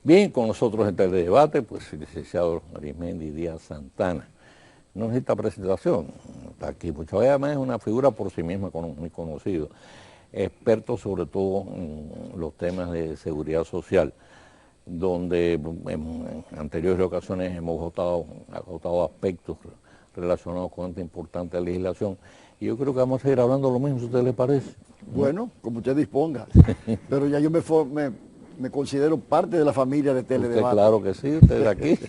Bien, con nosotros en este debate, pues el licenciado Arismendi Díaz Santana. No necesita presentación, está aquí. Muchas veces además es una figura por sí misma muy conocido, experto sobre todo en los temas de seguridad social, donde en anteriores ocasiones hemos agotado aspectos relacionados con esta importante legislación. Y yo creo que vamos a ir hablando lo mismo, si a usted le parece. Bueno, como usted disponga, pero ya yo me considero parte de la familia de Teledebate. Usted, claro que sí, usted es aquí.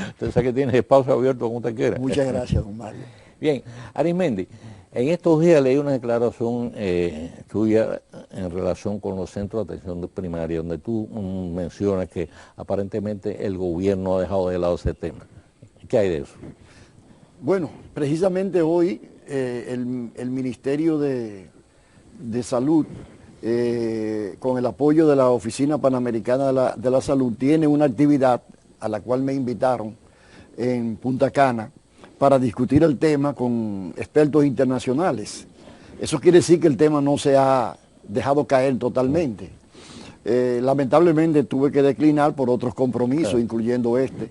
Usted sabe que tiene espacio abierto como usted quiera. Muchas gracias, don Mario. Bien, Arismendi, en estos días leí una declaración tuya en relación con los centros de atención primaria, donde tú mencionas que aparentemente el gobierno ha dejado de lado ese tema. ¿Qué hay de eso? Bueno, precisamente hoy el Ministerio de Salud, con el apoyo de la Oficina Panamericana de la Salud, tiene una actividad a la cual me invitaron en Punta Cana para discutir el tema con expertos internacionales. Eso quiere decir que el tema no se ha dejado caer totalmente. Lamentablemente tuve que declinar por otros compromisos, incluyendo este,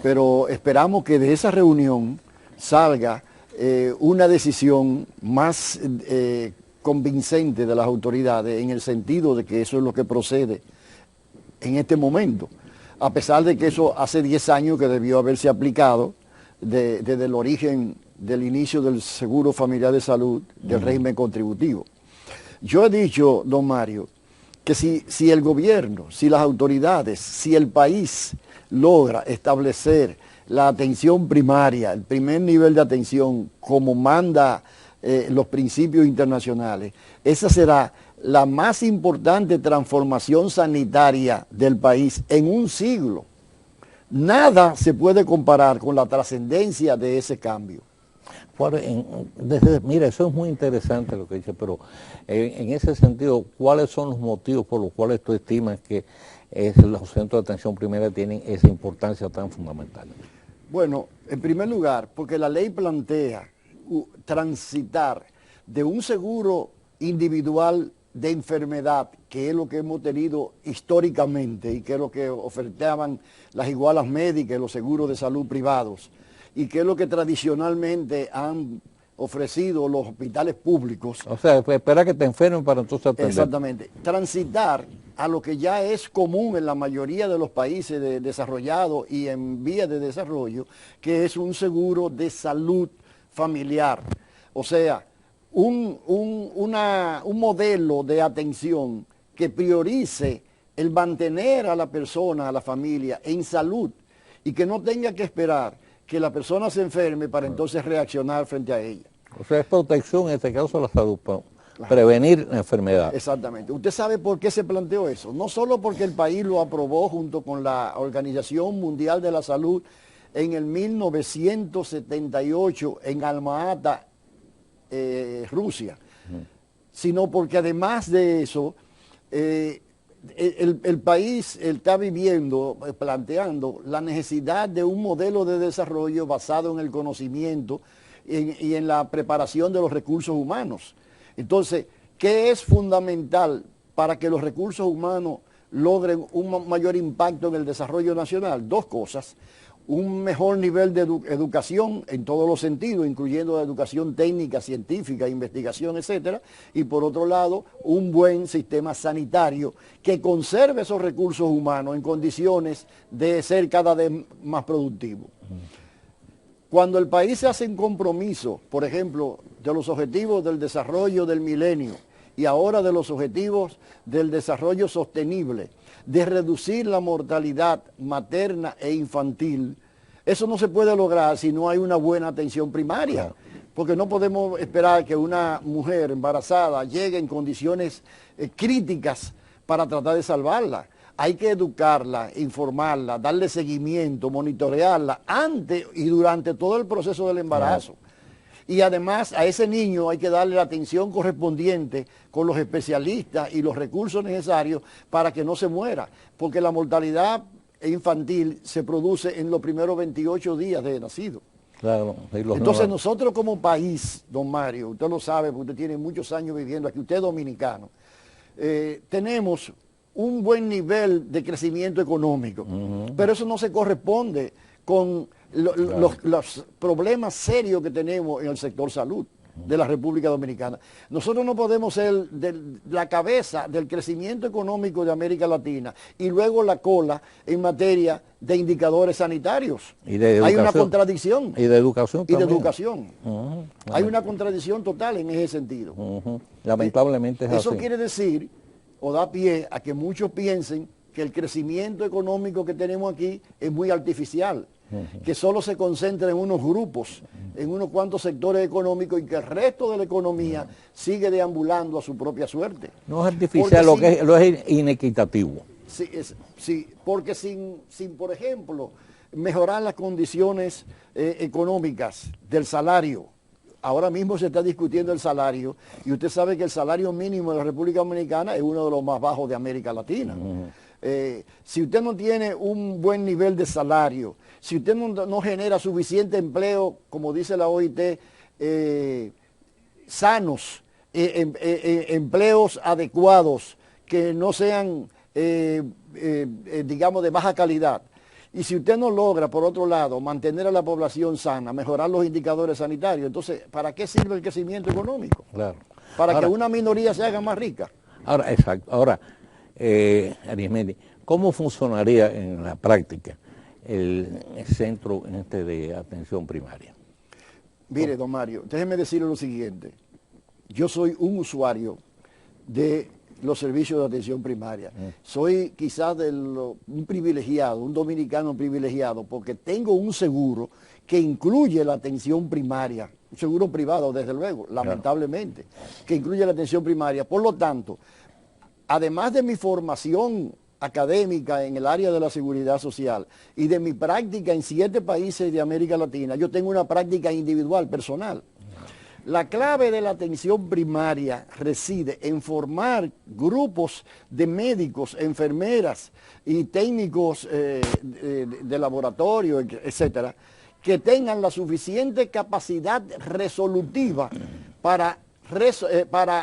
pero esperamos que de esa reunión salga una decisión más convincente de las autoridades, en el sentido de que eso es lo que procede en este momento, a pesar de que eso hace 10 años que debió haberse aplicado desde el origen del inicio del Seguro Familiar de Salud, del régimen contributivo. Yo he dicho, don Mario, que si el gobierno, si las autoridades, si el país logra establecer la atención primaria, el primer nivel de atención, como manda los principios internacionales, esa será la más importante transformación sanitaria del país en un siglo. Nada se puede comparar con la trascendencia de ese cambio. Mira, eso es muy interesante lo que dice, pero en ese sentido, ¿cuáles son los motivos por los cuales tú estimas que los centros de atención primaria tienen esa importancia tan fundamental? Bueno, en primer lugar, porque la ley plantea transitar de un seguro individual de enfermedad, que es lo que hemos tenido históricamente y que es lo que ofertaban las igualas médicas y los seguros de salud privados, y que es lo que tradicionalmente han ofrecido los hospitales públicos. O sea, espera que te enfermen para entonces atender. Exactamente. Transitar a lo que ya es común en la mayoría de los países desarrollados y en vías de desarrollo, que es un seguro de salud familiar. O sea, un modelo de atención que priorice el mantener a la persona, a la familia, en salud, y que no tenga que esperar que la persona se enferme para entonces reaccionar frente a ella. O sea, es protección, en este caso, a la salud, para prevenir la enfermedad. Exactamente. ¿Usted sabe por qué se planteó eso? No solo porque el país lo aprobó junto con la Organización Mundial de la Salud en el 1978 en Alma-Ata, Rusia, sino porque además de eso, el país está planteando la necesidad de un modelo de desarrollo basado en el conocimiento y en la preparación de los recursos humanos. Entonces, ¿qué es fundamental para que los recursos humanos logren un mayor impacto en el desarrollo nacional? Dos cosas: un mejor nivel de educación en todos los sentidos, incluyendo la educación técnica, científica, investigación, etcétera, y por otro lado, un buen sistema sanitario que conserve esos recursos humanos en condiciones de ser cada vez más productivo. Cuando el país se hace un compromiso, por ejemplo, de los objetivos del desarrollo del milenio y ahora de los objetivos del desarrollo sostenible, de reducir la mortalidad materna e infantil, eso no se puede lograr si no hay una buena atención primaria. Claro. Porque no podemos esperar que una mujer embarazada llegue en condiciones críticas para tratar de salvarla. Hay que educarla, informarla, darle seguimiento, monitorearla antes y durante todo el proceso del embarazo. Claro. Y además a ese niño hay que darle la atención correspondiente con los especialistas y los recursos necesarios para que no se muera, porque la mortalidad infantil se produce en los primeros 28 días de nacido. Claro, entonces nosotros como país, don Mario, usted lo sabe porque usted tiene muchos años viviendo aquí, usted es dominicano, tenemos un buen nivel de crecimiento económico, pero eso no se corresponde con los problemas serios que tenemos en el sector salud de la República Dominicana. Nosotros no podemos ser la cabeza del crecimiento económico de América Latina y luego la cola en materia de indicadores sanitarios. Y de educación. Hay una contradicción. Y de educación también. Y de educación. Hay una contradicción total en ese sentido. Lamentablemente es así. Eso quiere decir, o da pie a que muchos piensen que el crecimiento económico que tenemos aquí es muy artificial, que solo se concentra en unos grupos, en unos cuantos sectores económicos y que el resto de la economía sigue deambulando a su propia suerte. No es artificial, lo es inequitativo. Sí, porque sin, por ejemplo, mejorar las condiciones económicas del salario. Ahora mismo se está discutiendo el salario y usted sabe que el salario mínimo de la República Dominicana es uno de los más bajos de América Latina. Si usted no tiene un buen nivel de salario, si usted no genera suficiente empleo, como dice la OIT, sanos, empleos adecuados, que no sean, digamos, de baja calidad, y si usted no logra, por otro lado, mantener a la población sana, mejorar los indicadores sanitarios, entonces, ¿para qué sirve el crecimiento económico? Claro. Para que una minoría se haga más rica. Ahora, exacto. Ahora, Arismendi, ¿cómo funcionaría en la práctica el centro de atención primaria? Mire, don Mario, déjeme decirle lo siguiente. Yo soy un usuario de los servicios de atención primaria. Soy quizás un privilegiado, un dominicano privilegiado, porque tengo un seguro que incluye la atención primaria, un seguro privado, desde luego, lamentablemente, que incluye la atención primaria. Por lo tanto, además de mi formación académica en el área de la seguridad social y de mi práctica en 7 países de América Latina, yo tengo una práctica individual, personal. La clave de la atención primaria reside en formar grupos de médicos, enfermeras y técnicos de laboratorio, etcétera, que tengan la suficiente capacidad resolutiva para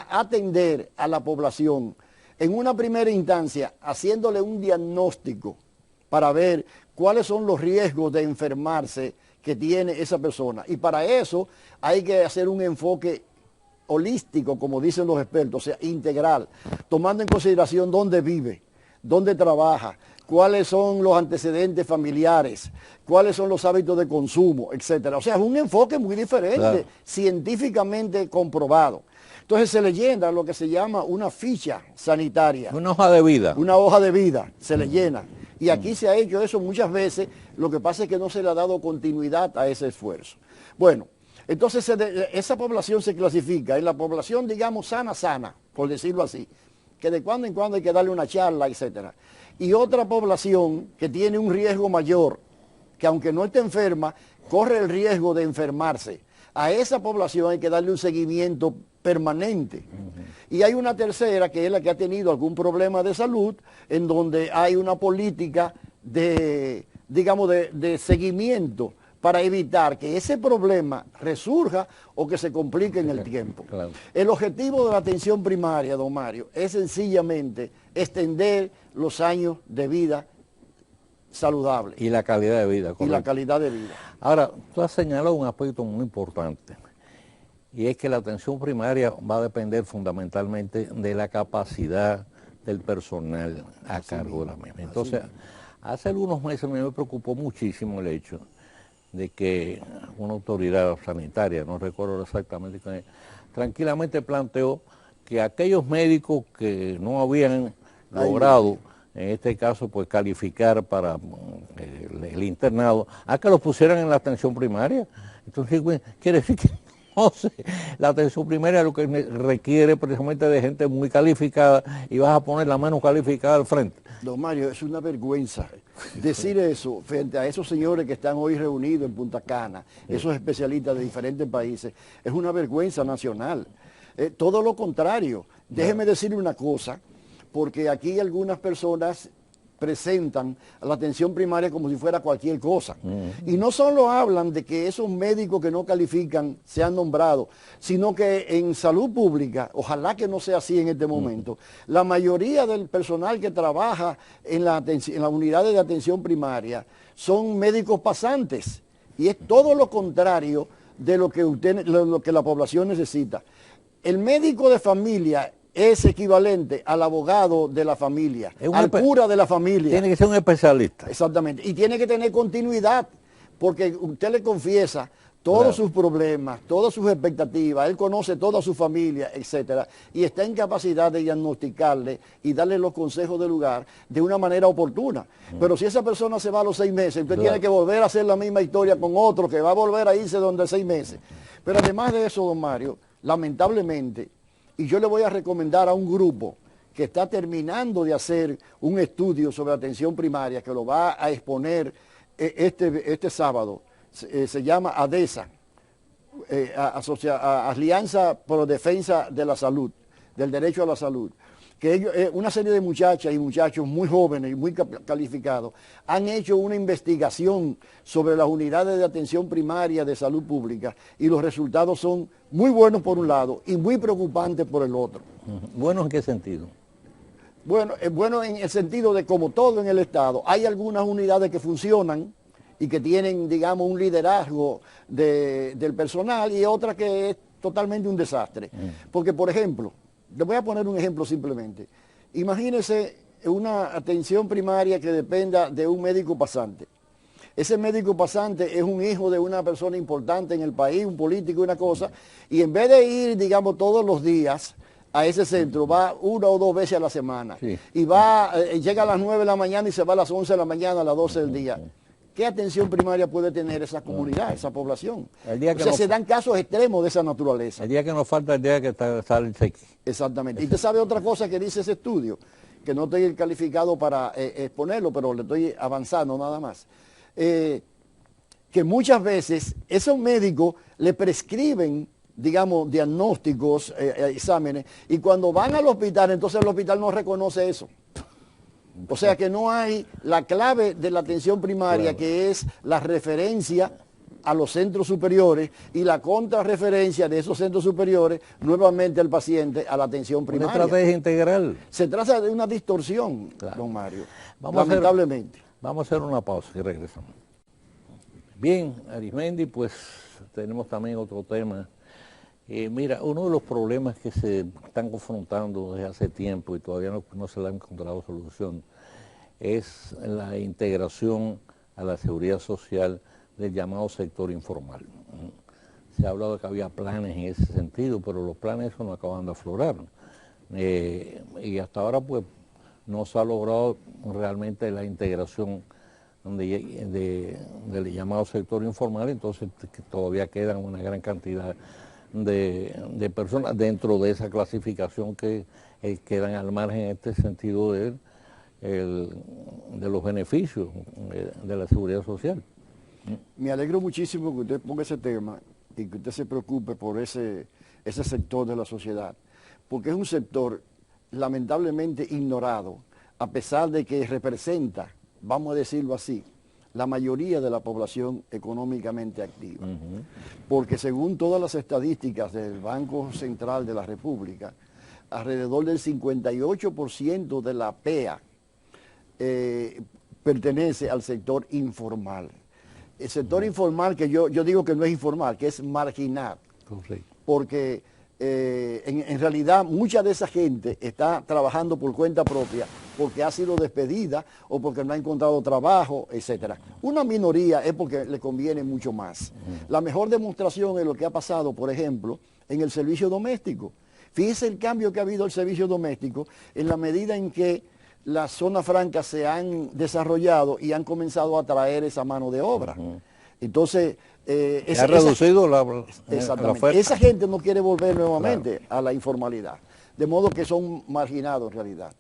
atender a la población en una primera instancia, haciéndole un diagnóstico para ver cuáles son los riesgos de enfermarse que tiene esa persona. Y para eso hay que hacer un enfoque holístico, como dicen los expertos, o sea, integral, tomando en consideración dónde vive, dónde trabaja, cuáles son los antecedentes familiares, cuáles son los hábitos de consumo, etcétera. O sea, es un enfoque muy diferente, científicamente comprobado. Entonces se le llena lo que se llama una ficha sanitaria. Una hoja de vida. Una hoja de vida, se le llena. Y aquí se ha hecho eso muchas veces, lo que pasa es que no se le ha dado continuidad a ese esfuerzo. Bueno, entonces esa población se clasifica en la población, digamos, sana, por decirlo así, que de cuando en cuando hay que darle una charla, etcétera. Y otra población que tiene un riesgo mayor, que aunque no esté enferma, corre el riesgo de enfermarse. A esa población hay que darle un seguimiento permanente. Y hay una tercera, que es la que ha tenido algún problema de salud, en donde hay una política de seguimiento para evitar que ese problema resurja o que se complique en el tiempo. Claro. El objetivo de la atención primaria, don Mario, es sencillamente extender los años de vida saludable. Y la calidad de vida. Correcto. Y la calidad de vida. Ahora, tú has señalado un aspecto muy importante, y es que la atención primaria va a depender fundamentalmente de la capacidad del personal a cargo de la misma. Entonces, hace algunos meses me preocupó muchísimo el hecho de que una autoridad sanitaria, no recuerdo exactamente quién es, tranquilamente planteó que aquellos médicos que no habían logrado, en este caso, pues calificar para el internado, a que los pusieran en la atención primaria. Entonces, quiere decir que no sé, la atención primaria lo que requiere precisamente de gente muy calificada y vas a poner la menos calificada al frente. Don Mario, es una vergüenza decir eso frente a esos señores que están hoy reunidos en Punta Cana, esos especialistas de diferentes países. Es una vergüenza nacional. Todo lo contrario. Déjeme decirle una cosa, porque aquí algunas personas presentan a la atención primaria como si fuera cualquier cosa. Y no solo hablan de que esos médicos que no califican sean nombrados, sino que en salud pública, ojalá que no sea así en este momento, la mayoría del personal que trabaja en las unidades de atención primaria son médicos pasantes. Y es todo lo contrario de lo que la población necesita. El médico de familia es equivalente al abogado de la familia, al cura de la familia. Tiene que ser un especialista. Exactamente. Y tiene que tener continuidad, porque usted le confiesa todos sus problemas, todas sus expectativas, él conoce toda su familia, etcétera, y está en capacidad de diagnosticarle y darle los consejos del lugar de una manera oportuna. Pero si esa persona se va a los 6 meses, usted tiene que volver a hacer la misma historia con otro que va a volver a irse donde 6 meses. Pero además de eso, don Mario, lamentablemente, y yo le voy a recomendar a un grupo que está terminando de hacer un estudio sobre atención primaria, que lo va a exponer este sábado, se llama ADESA, Alianza por Defensa de la Salud, del Derecho a la Salud, que ellos, una serie de muchachas y muchachos muy jóvenes y muy calificados han hecho una investigación sobre las unidades de atención primaria de salud pública y los resultados son muy buenos por un lado y muy preocupantes por el otro. ¿Buenos en qué sentido? Bueno, bueno en el sentido de, como todo en el Estado, hay algunas unidades que funcionan y que tienen, digamos, un liderazgo del personal y otras que es totalmente un desastre. Porque, por ejemplo, le voy a poner un ejemplo simplemente. Imagínese una atención primaria que dependa de un médico pasante. Ese médico pasante es un hijo de una persona importante en el país, un político, una cosa, y en vez de ir, digamos, todos los días a ese centro, va 1 o 2 veces a la semana. Sí. Y va, llega a las 9 de la mañana y se va a las 11 de la mañana, a las 12 del día. ¿Qué atención primaria puede tener esa comunidad, esa población? O sea, se dan casos extremos de esa naturaleza. El día que nos falta, el día que sale el cheque. Exactamente. Y usted sabe otra cosa que dice ese estudio, que no estoy calificado para exponerlo, pero le estoy avanzando nada más. Que muchas veces esos médicos le prescriben, digamos, diagnósticos, exámenes, y cuando van al hospital, entonces el hospital no reconoce eso. O sea que no hay la clave de la atención primaria, que es la referencia a los centros superiores y la contrarreferencia de esos centros superiores nuevamente al paciente a la atención primaria. Una estrategia integral. Se trata de una distorsión, don Mario, lamentablemente. Vamos a hacer una pausa y regresamos. Bien, Arismendi, pues tenemos también otro tema. Mira, uno de los problemas que se están confrontando desde hace tiempo y todavía no se le ha encontrado solución es la integración a la seguridad social del llamado sector informal. Se ha hablado de que había planes en ese sentido, pero los planes no acaban de aflorar. Y hasta ahora pues no se ha logrado realmente la integración del llamado sector informal, entonces todavía quedan una gran cantidad de personas dentro de esa clasificación que quedan al margen en este sentido de los beneficios de la seguridad social. Me alegro muchísimo que usted ponga ese tema y que usted se preocupe por ese sector de la sociedad, porque es un sector lamentablemente ignorado, a pesar de que representa, vamos a decirlo así, la mayoría de la población económicamente activa. Porque según todas las estadísticas del Banco Central de la República, alrededor del 58% de la PEA pertenece al sector informal. El sector informal, que yo digo que no es informal, que es marginal. Correcto. Porque en realidad mucha de esa gente está trabajando por cuenta propia porque ha sido despedida o porque no ha encontrado trabajo, etc. Una minoría es porque le conviene mucho más. La mejor demostración es lo que ha pasado, por ejemplo, en el servicio doméstico. Fíjese el cambio que ha habido el servicio doméstico en la medida en que las zonas francas se han desarrollado y han comenzado a atraer esa mano de obra. Entonces, ha reducido la oferta. Esa gente no quiere volver nuevamente a la informalidad, de modo que son marginados en realidad.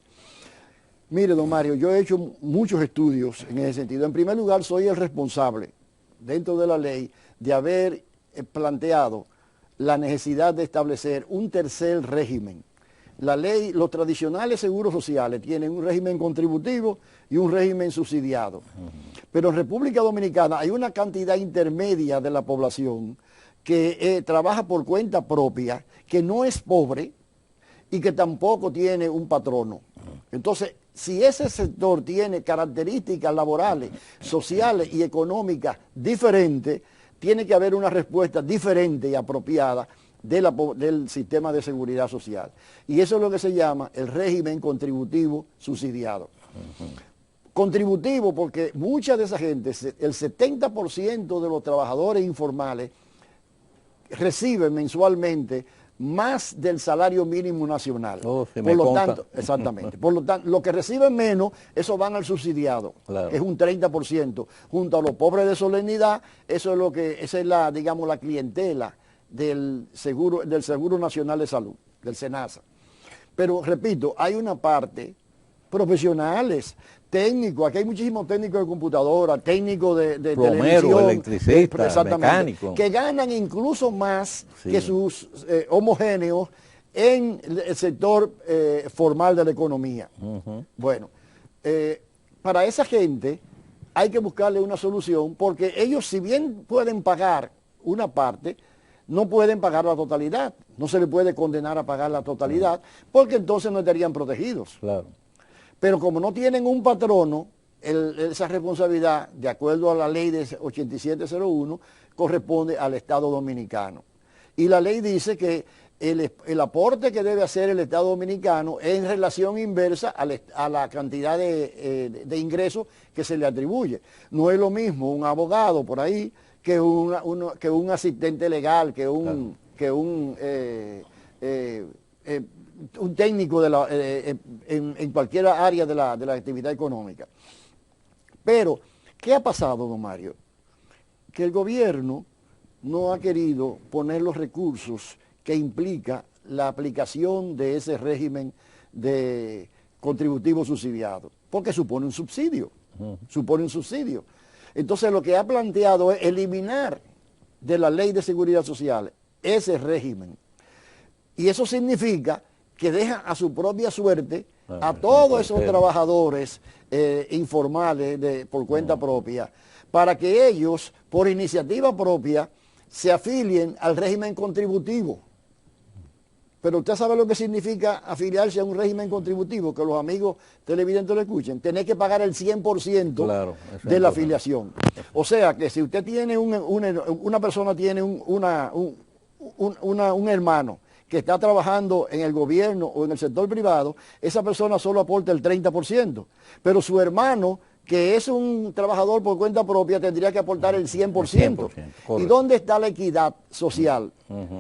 Mire, don Mario, yo he hecho muchos estudios en ese sentido. En primer lugar, soy el responsable, dentro de la ley, de haber planteado la necesidad de establecer un tercer régimen La ley, los tradicionales seguros sociales tienen un régimen contributivo y un régimen subsidiado. Pero en República Dominicana hay una cantidad intermedia de la población que trabaja por cuenta propia, que no es pobre y que tampoco tiene un patrono. Entonces, si ese sector tiene características laborales, sociales y económicas diferentes, tiene que haber una respuesta diferente y apropiada del sistema de seguridad social. Y eso es lo que se llama el régimen contributivo subsidiado. Contributivo porque mucha de esa gente, el 70% de los trabajadores informales reciben mensualmente más del salario mínimo nacional. Por lo tanto, exactamente. Por lo tanto, lo que reciben menos, eso van al subsidiado, que es un 30%. Junto a los pobres de solemnidad, esa es la, digamos, la clientela del Seguro Nacional de Salud, del SENASA. Pero, repito, hay una parte, profesionales, técnicos, aquí hay muchísimos técnicos de computadora, técnicos de plomero, televisión, electricista, mecánico, que ganan incluso más que sus homogéneos en el sector formal de la economía. Bueno, para esa gente hay que buscarle una solución porque ellos, si bien pueden pagar una parte, no pueden pagar la totalidad. No se le puede condenar a pagar la totalidad porque entonces no estarían protegidos. Claro. Pero como no tienen un patrono, esa responsabilidad, de acuerdo a la ley de 8701, corresponde al Estado Dominicano. Y la ley dice que el aporte que debe hacer el Estado Dominicano es en relación inversa a la cantidad de ingresos que se le atribuye. No es lo mismo un abogado por ahí que un asistente legal, que un técnico en cualquier área de la actividad económica. Pero, ¿qué ha pasado, don Mario? Que el gobierno no ha querido poner los recursos que implica la aplicación de ese régimen de contributivo subsidiado, porque supone un subsidio, supone un subsidio. Entonces, lo que ha planteado es eliminar de la Ley de Seguridad Social ese régimen. Y eso significa que deja a su propia suerte a todos esos trabajadores informales por cuenta propia, para que ellos, por iniciativa propia, se afilien al régimen contributivo. Pero usted sabe lo que significa afiliarse a un régimen contributivo, que los amigos televidentes lo escuchen, tener que pagar el 100% de la afiliación. O sea que si usted tiene una persona tiene un hermano que está trabajando en el gobierno o en el sector privado, esa persona solo aporta el 30%, pero su hermano, que es un trabajador por cuenta propia, tendría que aportar el 100%. ¿Y dónde está la equidad social?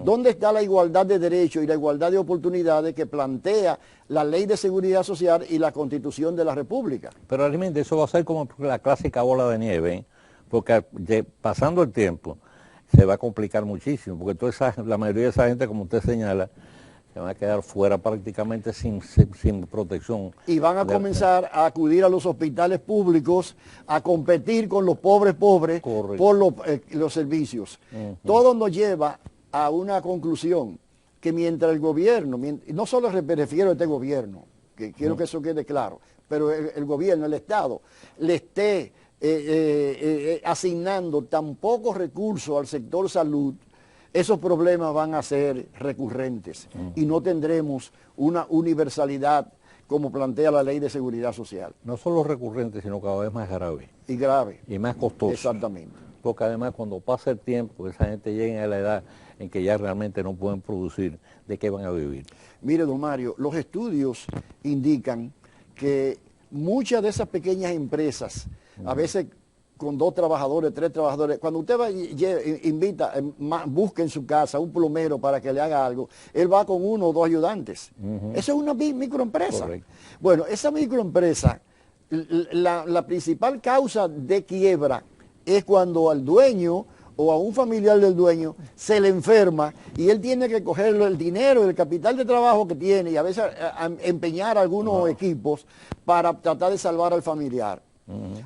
¿Dónde está la igualdad de derechos y la igualdad de oportunidades que plantea la Ley de Seguridad Social y la Constitución de la República? Pero realmente eso va a ser como la clásica bola de nieve, ¿eh? Porque pasando el tiempo se va a complicar muchísimo, porque la mayoría de esa gente, como usted señala, se van a quedar fuera prácticamente sin protección. Y van a comenzar a acudir a los hospitales públicos, a competir con los pobres por los servicios. Todo nos lleva a una conclusión, que mientras el gobierno, no solo me refiero a este gobierno, que quiero que eso quede claro, pero el gobierno, el Estado, le esté asignando tan pocos recursos al sector salud, esos problemas van a ser recurrentes y no tendremos una universalidad como plantea la Ley de Seguridad Social. No solo recurrentes, sino cada vez más grave. Y grave. Y más costoso. Exactamente. Porque además cuando pasa el tiempo, esa gente llega a la edad en que ya realmente no pueden producir, ¿de qué van a vivir? Mire, don Mario, los estudios indican que muchas de esas pequeñas empresas, a veces con 2 trabajadores, 3 trabajadores, cuando usted busca en su casa un plomero para que le haga algo, él va con 1 o 2 ayudantes. Eso es una microempresa. Correcto. Bueno, esa microempresa, la principal causa de quiebra es cuando al dueño o a un familiar del dueño se le enferma y él tiene que coger el dinero, el capital de trabajo que tiene y a veces empeñar algunos equipos para tratar de salvar al familiar.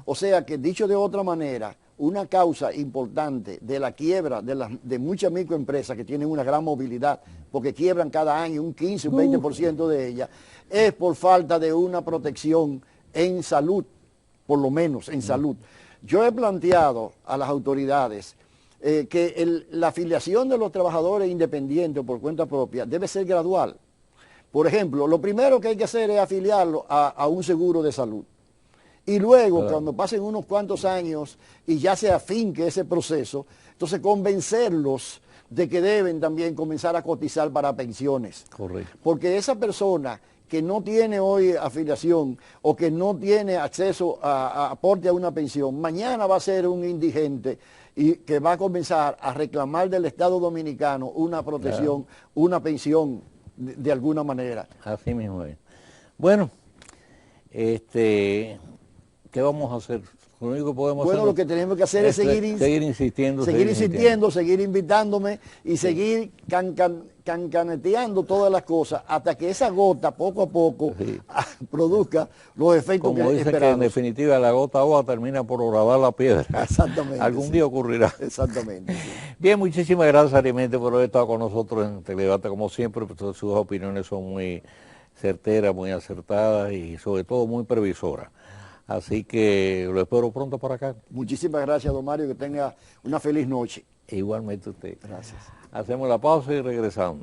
O sea que, dicho de otra manera, una causa importante de la quiebra de muchas microempresas que tienen una gran movilidad, porque quiebran cada año un 15, un 20% de ellas, es por falta de una protección en salud, por lo menos en salud. Yo he planteado a las autoridades que la afiliación de los trabajadores independientes por cuenta propia debe ser gradual. Por ejemplo, lo primero que hay que hacer es afiliarlo a un seguro de salud. Y luego, cuando pasen unos cuantos años y ya se afinque ese proceso, entonces convencerlos de que deben también comenzar a cotizar para pensiones. Correcto. Porque esa persona que no tiene hoy afiliación o que no tiene acceso a aporte a una pensión, mañana va a ser un indigente y que va a comenzar a reclamar del Estado Dominicano una protección, una pensión de alguna manera. Así mismo es. Bueno, ¿qué vamos a hacer? Lo único que podemos hacer, lo que tenemos que hacer es seguir insistiendo, seguir invitándome y seguir cancaneteando todas las cosas hasta que esa gota poco a poco produzca los efectos como que dicen, esperamos. que en definitiva la gota agua termina por horadar la piedra. Exactamente. Algún día ocurrirá. Exactamente. Sí. Bien, muchísimas gracias, Arimente, por haber estado con nosotros en Teledebate, como siempre. Pues, sus opiniones son muy certeras, muy acertadas y sobre todo muy previsoras. Así que lo espero pronto por acá. Muchísimas gracias, don Mario, que tenga una feliz noche. Igualmente usted. Gracias. Hacemos la pausa y regresamos.